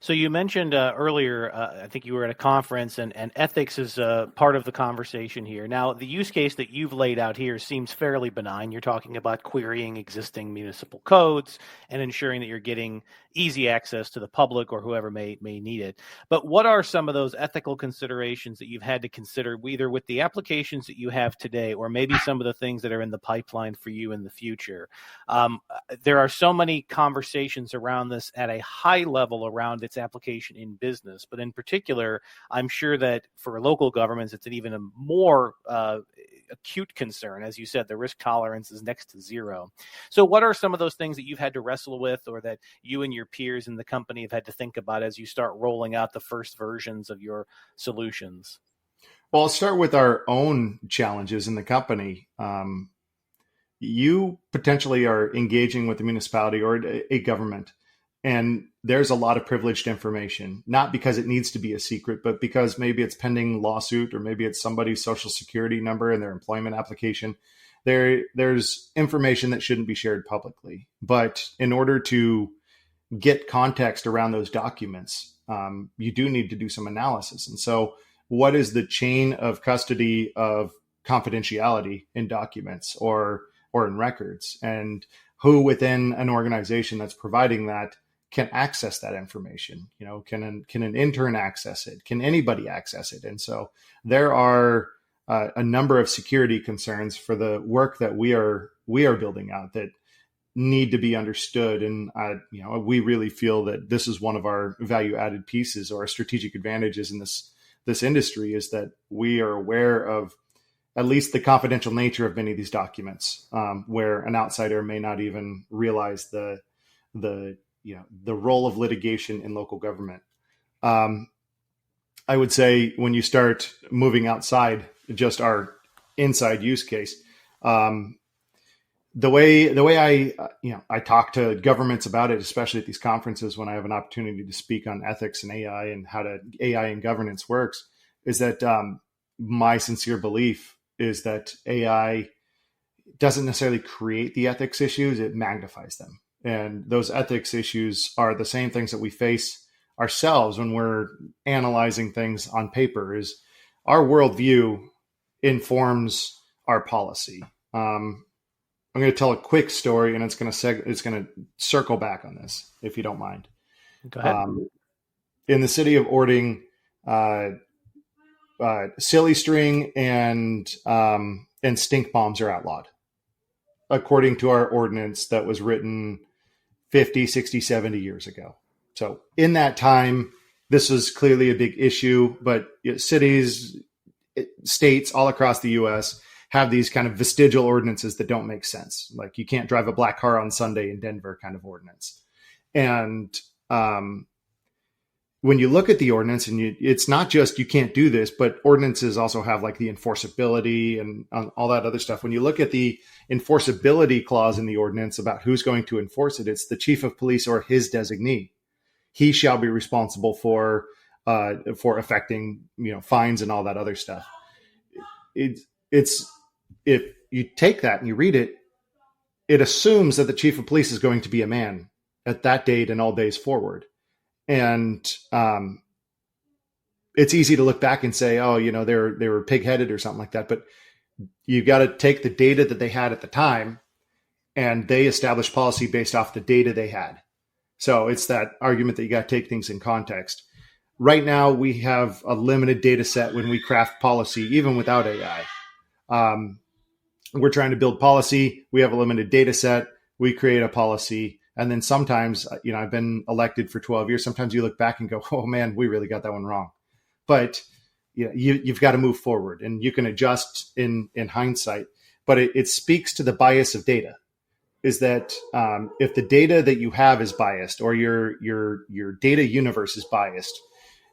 So you mentioned earlier, I think you were at a conference, and ethics is part of the conversation here. Now, the use case that you've laid out here seems fairly benign. You're talking about querying existing municipal codes and ensuring that you're getting easy access to the public or whoever may need it. But what are some of those ethical considerations that you've had to consider, either with the applications that you have today, or maybe some of the things that are in the pipeline for you in the future? Um, there are so many conversations around this at a high level around its application in business, but in particular, I'm sure that for local governments, it's an even a more acute concern. As you said, the risk tolerance is next to zero. So what are some of those things that you've had to wrestle with, or that you and your peers in the company have had to think about as you start rolling out the first versions of your solutions? Well, I'll start with our own challenges in the company. You potentially are engaging with a municipality or a government, and there's a lot of privileged information, not because it needs to be a secret, but because maybe it's pending lawsuit, or maybe it's somebody's social security number in their employment application. There's information that shouldn't be shared publicly. But in order to get context around those documents, you do need to do some analysis. And so, what is the chain of custody of confidentiality in documents or in records, and who within an organization that's providing that can access that information? Can an intern access it? Can anybody access it? And so there are a number of security concerns for the work that we are building out that need to be understood. And we really feel that this is one of our value added pieces, or our strategic advantages in this industry, is that we are aware of at least the confidential nature of many of these documents, where an outsider may not even realize the role of litigation in local government. I would say when you start moving outside just our inside use case, the way I talk to governments about it, especially at these conferences when I have an opportunity to speak on ethics and AI and how AI and governance works, is that my sincere belief is that AI doesn't necessarily create the ethics issues, it magnifies them. And those ethics issues are the same things that we face ourselves when we're analyzing things on paper. Is our worldview informs our policy. I'm going to tell a quick story, and it's going to circle back on this, if you don't mind. Go ahead. In the city of Orting, silly string and stink bombs are outlawed, according to our ordinance that was written 50, 60, 70 years ago. So in that time, this was clearly a big issue, but cities, states all across the U.S. have these kind of vestigial ordinances that don't make sense. Like, you can't drive a black car on Sunday in Denver kind of ordinance. And when you look at the ordinance, and it's not just you can't do this, but ordinances also have like the enforceability and all that other stuff. When you look at the enforceability clause in the ordinance about who's going to enforce it, it's the chief of police or his designee. He shall be responsible for affecting fines and all that other stuff. It's if you take that and you read it, it assumes that the chief of police is going to be a man at that date and all days forward. And it's easy to look back and say, oh, they were pig-headed or something like that. But you got to take the data that they had at the time, and they established policy based off the data they had. So it's that argument that you got to take things in context. Right now, we have a limited data set when we craft policy, even without AI. We're trying to build policy. We have a limited data set. We create a policy. And then sometimes, I've been elected for 12 years. Sometimes you look back and go, oh man, we really got that one wrong. But you've got to move forward, and you can adjust in hindsight. But it speaks to the bias of data. Is that if the data that you have is biased, or your data universe is biased,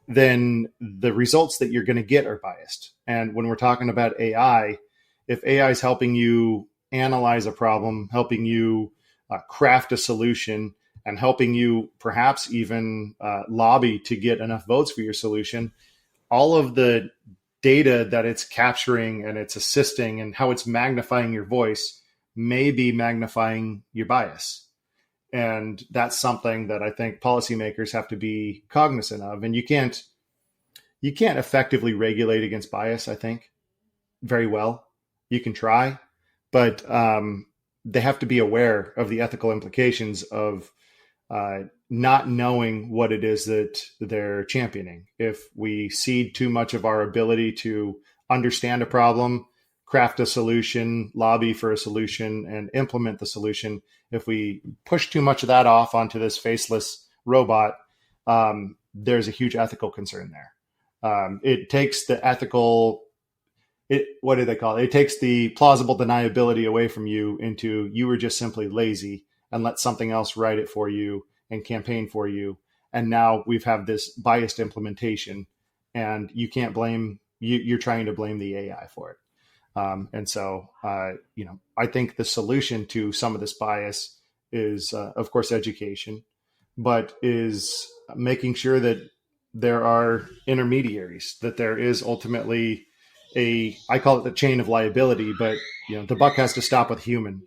then the results that you're going to get are biased. And when we're talking about AI, if AI is helping you analyze a problem, helping you craft a solution, and helping you perhaps even lobby to get enough votes for your solution, all of the data that it's capturing and it's assisting and how it's magnifying your voice may be magnifying your bias. And that's something that I think policymakers have to be cognizant of. And you can't effectively regulate against bias, I think, very well. You can try, but they have to be aware of the ethical implications of not knowing what it is that they're championing. If we cede too much of our ability to understand a problem, craft a solution, lobby for a solution, and implement the solution, if we push too much of that off onto this faceless robot, there's a huge ethical concern there. It takes the ethical, what do they call it? It takes the plausible deniability away from you into you were just simply lazy and let something else write it for you and campaign for you. And now we've had this biased implementation, and you can't blame you're trying to blame the AI for it. And so, I think the solution to some of this bias is, of course, education, but is making sure that there are intermediaries, that there is ultimately I call it the chain of liability, but the buck has to stop with human.